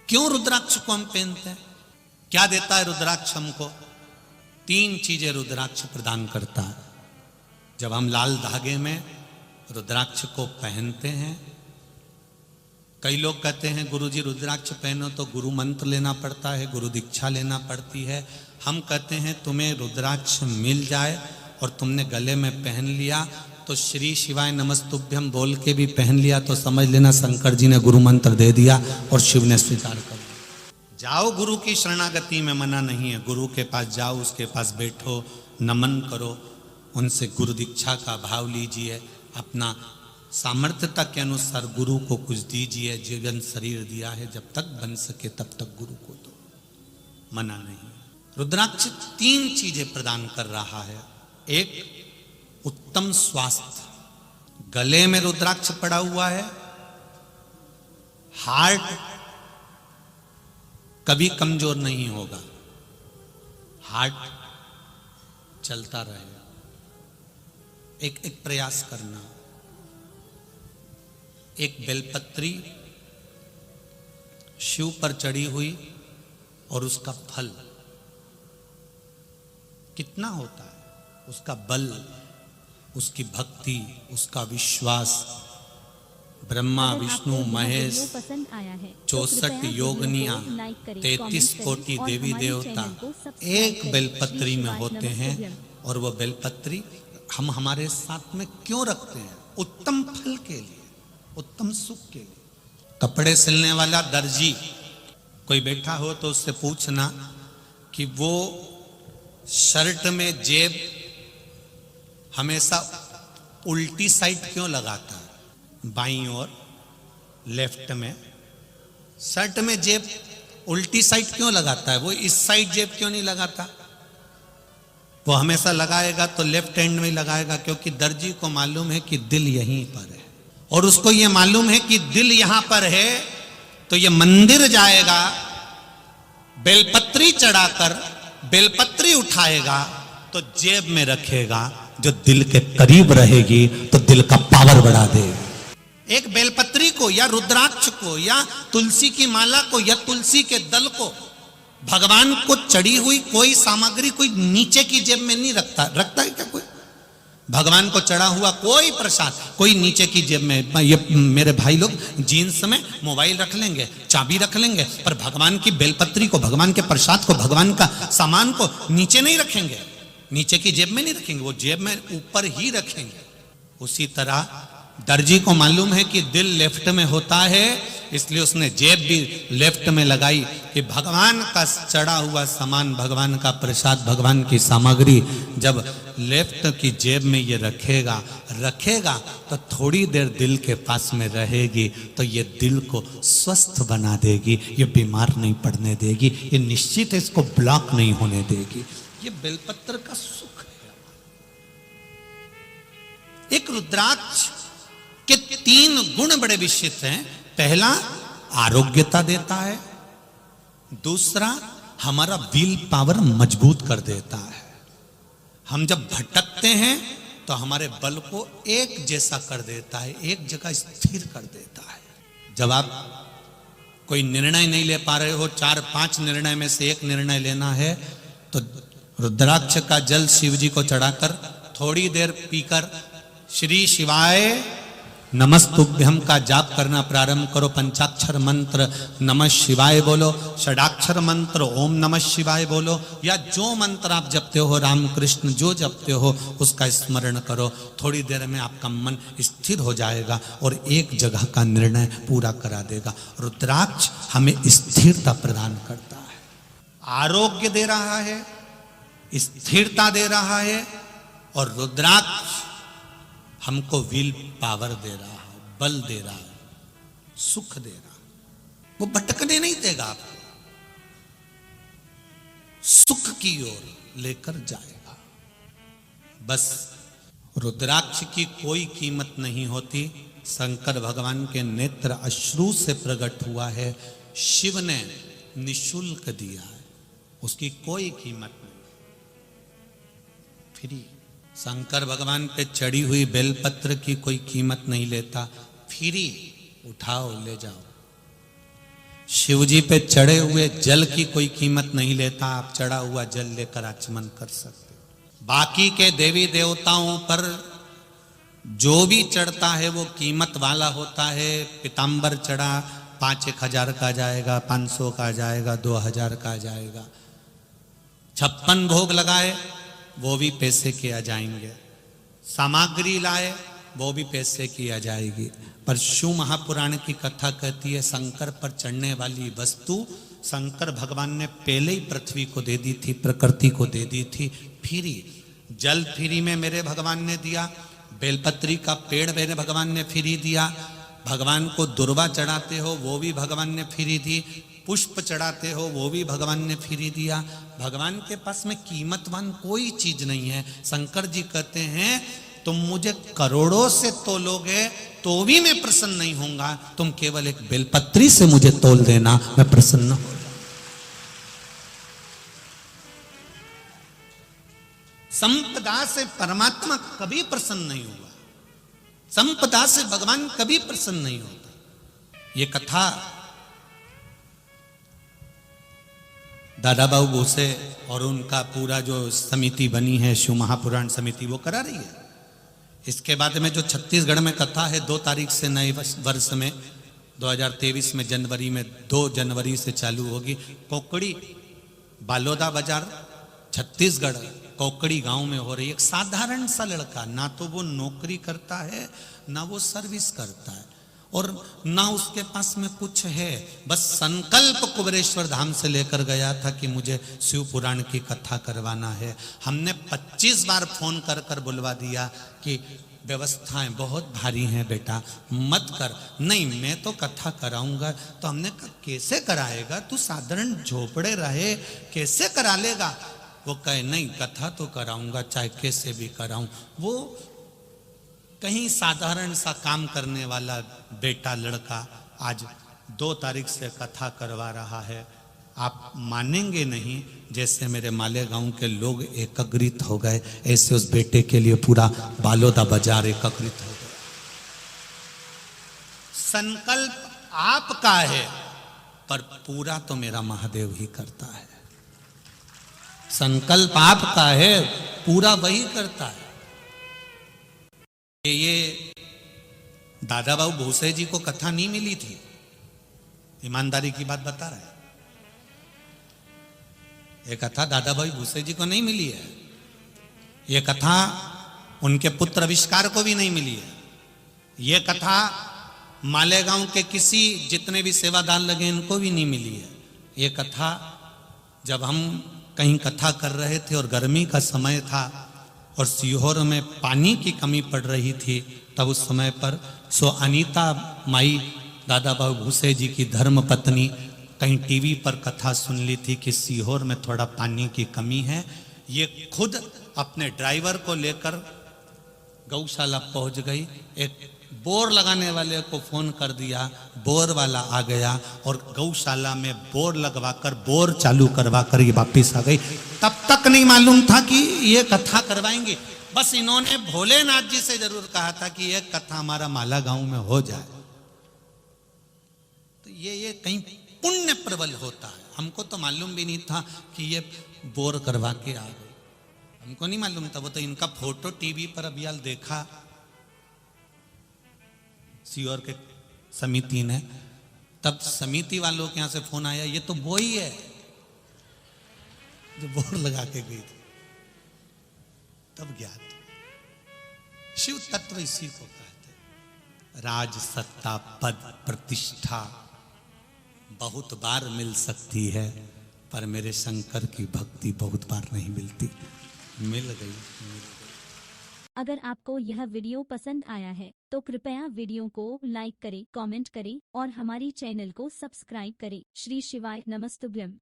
क्यों रुद्राक्ष को हम पहनते हैं? क्या देता है रुद्राक्ष हमको? 3 चीजें रुद्राक्ष प्रदान करता है। जब हम लाल धागे में रुद्राक्ष को पहनते हैं, कई लोग कहते हैं गुरुजी रुद्राक्ष पहनो तो गुरु मंत्र लेना पड़ता है, गुरु दीक्षा लेना पड़ती है। हम कहते हैं तुम्हें रुद्राक्ष मिल जाए और तुमने गले में पहन लिया तो श्री शिवाय नमस्तुभ्यम बोल के भी पहन लिया तो समझ लेना शंकर जी ने गुरु मंत्र दे दिया और शिव ने स्वीकार कर लिया। जाओ गुरु की शरणागति में, मना नहीं है। गुरु के पास जाओ, उसके पास बैठो, नमन करो, उनसे गुरु दीक्षा का भाव लीजिए, अपना सामर्थ्यता के अनुसार गुरु को कुछ दीजिए। जीवन शरीर दिया है, जब तक बन सके तब तक गुरु को दो, मना नहीं। रुद्राक्ष 3 चीजें प्रदान कर रहा है। एक, उत्तम स्वास्थ्य। गले में रुद्राक्ष पड़ा हुआ है, हार्ट कभी कमजोर नहीं होगा, हार्ट चलता रहेगा। एक प्रयास करना। एक बेलपत्री शिव पर चढ़ी हुई और उसका फल कितना होता है, उसका बल, उसकी भक्ति, उसका विश्वास। ब्रह्मा विष्णु महेश 64 योगनियां 33 कोटि देवी देवता एक बेलपत्री में होते हैं। और वो बेलपत्री हम हमारे साथ में क्यों रखते हैं? उत्तम फल के लिए, उत्तम सुख के लिए। कपड़े सिलने वाला दर्जी कोई बैठा हो तो उससे पूछना कि वो शर्ट में जेब हमेशा उल्टी साइड क्यों लगाता है? बाईं ओर, लेफ्ट में शर्ट में जेब उल्टी साइड क्यों लगाता है? वो इस साइड जेब क्यों नहीं लगाता? वो हमेशा लगाएगा तो लेफ्ट हैंड में लगाएगा, क्योंकि दर्जी को मालूम है कि दिल यहीं पर है और उसको ये मालूम है कि दिल यहां पर है तो ये मंदिर जाएगा, बेलपत्री चढ़ाकर बेलपत्री उठाएगा तो जेब में रखेगा, जो दिल के करीब रहेगी तो दिल का पावर बढ़ा देगा। एक बेलपत्री को या रुद्राक्ष को या तुलसी की माला को या तुलसी के दल को, भगवान को चढ़ी हुई कोई सामग्री कोई नीचे की जेब में नहीं रखता। रखता है क्या कोई? भगवान को चढ़ा हुआ कोई प्रसाद कोई नीचे की जेब में। ये मेरे भाई लोग जीन्स में मोबाइल रख लेंगे, चाबी रख लेंगे, पर भगवान की बेलपत्री को, भगवान के प्रसाद को, भगवान का सामान को नीचे नहीं रखेंगे, नीचे की जेब में नहीं रखेंगे, वो जेब में ऊपर ही रखेंगे। उसी तरह दर्जी को मालूम है कि दिल लेफ्ट में होता है, इसलिए उसने जेब भी लेफ्ट में लगाई कि भगवान का चढ़ा हुआ सामान, भगवान का प्रसाद, भगवान की सामग्री जब लेफ्ट की जेब में ये रखेगा तो थोड़ी देर दिल के पास में रहेगी तो ये दिल को स्वस्थ बना देगी, ये बीमार नहीं पड़ने देगी, ये निश्चित है इसको ब्लॉक नहीं होने देगी। ये बेलपत्र का सुख है। एक रुद्राक्ष के 3 गुण बड़े विशिष्ट हैं। पहला, आरोग्यता देता है। दूसरा, हमारा विल पावर मजबूत कर देता है। हम जब भटकते हैं तो हमारे बल को एक जैसा कर देता है, एक जगह स्थिर कर देता है। जब आप कोई निर्णय नहीं ले पा रहे हो, 4-5 निर्णय में से एक निर्णय लेना है, तो रुद्राक्ष का जल शिव जी को चढ़ाकर थोड़ी देर पीकर श्री शिवाय नमस्तुभ्यम का जाप करना प्रारंभ करो। पंचाक्षर मंत्र नमः शिवाय बोलो, षडाक्षर मंत्र ओम नमः शिवाय बोलो, या जो मंत्र आप जपते हो, राम कृष्ण जो जपते हो उसका स्मरण करो। थोड़ी देर में आपका मन स्थिर हो जाएगा और एक जगह का निर्णय पूरा करा देगा। रुद्राक्ष हमें स्थिरता प्रदान करता है, आरोग्य दे रहा है, स्थिरता दे रहा है, और रुद्राक्ष हमको विल पावर दे रहा है, बल दे रहा है, सुख दे रहा है। वो भटकने नहीं देगा आपको, सुख की ओर लेकर जाएगा। बस रुद्राक्ष की कोई कीमत नहीं होती। शंकर भगवान के नेत्र अश्रु से प्रकट हुआ है, शिव ने निशुल्क दिया है, उसकी कोई कीमत नहीं, फ्री। शंकर भगवान पे चढ़ी हुई बेलपत्र की कोई कीमत नहीं लेता, फ्री, उठाओ ले जाओ। शिव जी पे चढ़े हुए जल की कोई कीमत नहीं लेता, आप चढ़ा हुआ जल लेकर आचमन कर सकते। बाकी के देवी देवताओं पर जो भी चढ़ता है वो कीमत वाला होता है। पीताम्बर चढ़ा 5-1 हजार का जाएगा, 500 का जाएगा, 2000 का जाएगा। 56 भोग लगाए वो भी पैसे किया जाएंगे। सामग्री लाए वो भी पैसे किया जाएगी। पर शिव महापुराण की कथा कहती है शंकर पर चढ़ने वाली वस्तु शंकर भगवान ने पहले ही पृथ्वी को दे दी थी, प्रकृति को दे दी थी फ्री। जल फ्री में मेरे भगवान ने दिया, बेलपत्री का पेड़ मेरे भगवान ने फ्री दिया, भगवान को दुर्वा चढ़ाते हो वो भी भगवान ने फ्री दी, पुष्प चढ़ाते हो वो भी भगवान ने फ्री दिया। भगवान के पास में कीमतवान कोई चीज नहीं है। शंकर जी कहते हैं तुम मुझे करोड़ों से तोलोगे तो भी मैं प्रसन्न नहीं होऊंगा, तुम केवल एक बेलपत्री से मुझे तोल देना, मैं प्रसन्न हो। संपदा से परमात्मा कभी प्रसन्न नहीं हुआ, संपदा से भगवान कभी प्रसन्न नहीं होता। ये कथा दादा बाबू भूसे और उनका पूरा जो समिति बनी है शिव महापुराण समिति वो करा रही है। इसके बाद में जो छत्तीसगढ़ में कथा है 2 तारीख से नए वर्ष में 2023 में जनवरी में 2 जनवरी से चालू होगी। कोकड़ी बालोदा बाजार छत्तीसगढ़ कोकड़ी गांव में हो रही है। एक साधारण सा लड़का, ना तो वो नौकरी करता है ना वो सर्विस करता है और ना उसके पास में कुछ है, बस संकल्प कुबेरेश्वर धाम से लेकर गया था कि मुझे शिव पुराण की कथा करवाना है। हमने 25 बार फोन कर कर बुलवा दिया कि व्यवस्थाएं बहुत भारी हैं बेटा, मत कर। नहीं मैं तो कथा कराऊंगा। तो हमने कहा कैसे कराएगा, तू साधारण झोपड़े रहे कैसे करा लेगा। वो कहे नहीं कथा तो कराऊंगा चाहे कैसे भी कराऊं। वो कहीं साधारण सा काम करने वाला बेटा लड़का आज 2 तारीख से कथा करवा रहा है। आप मानेंगे नहीं, जैसे मेरे मालेगांव के लोग एकत्रित हो गए ऐसे उस बेटे के लिए पूरा बालोदा बाजार एकत्रित हो गया। संकल्प आपका है पर पूरा तो मेरा महादेव ही करता है। संकल्प आपका है पूरा वही करता है। ये दादा बाबू भूसे जी को कथा नहीं मिली थी, ईमानदारी की बात बता रहा है। ये कथा दादा भाई भूसे जी को नहीं मिली है, ये कथा उनके पुत्र आविष्कार को भी नहीं मिली है। ये कथा मालेगांव के किसी जितने भी सेवादार लगे इनको भी नहीं मिली है। ये कथा जब हम कहीं कथा कर रहे थे और गर्मी का समय था और सीहोर में पानी की कमी पड़ रही थी, तब उस समय पर अनीता माई दादा बाबू भूसे जी की धर्म पत्नी कहीं टीवी पर कथा सुन ली थी कि सीहोर में थोड़ा पानी की कमी है। ये खुद अपने ड्राइवर को लेकर गौशाला पहुंच गई। एक बोर लगाने वाले को फोन कर दिया, बोर वाला आ गया और गौशाला में बोर लगवाकर बोर चालू करवाकर ये वापिस आ गई। तब तक नहीं मालूम था कि ये कथा करवाएंगे। बस इन्होंने भोलेनाथ जी से जरूर कहा था कि ये कथा हमारा माला गांव में हो जाए। तो ये कहीं पुण्य प्रबल होता है। हमको तो मालूम भी नहीं था कि ये बोर करवा के आ गए, हमको नहीं मालूम था। वो तो इनका फोटो टीवी पर अभियाल देखा सीहोर के समिति ने, तब समिति वालों के यहां से फोन आया ये तो वो ही है जो बोर लगा के गई थी। तब ज्ञात शिव तत्व इसी को कहते। राज सत्ता पद प्रतिष्ठा बहुत बार मिल सकती है पर मेरे शंकर की भक्ति बहुत बार नहीं मिलती। मिल गई। अगर आपको यह वीडियो पसंद आया है तो कृपया वीडियो को लाइक करें, कमेंट करें और हमारी चैनल को सब्सक्राइब करें। श्री शिवाय नमस्तुभ्यम।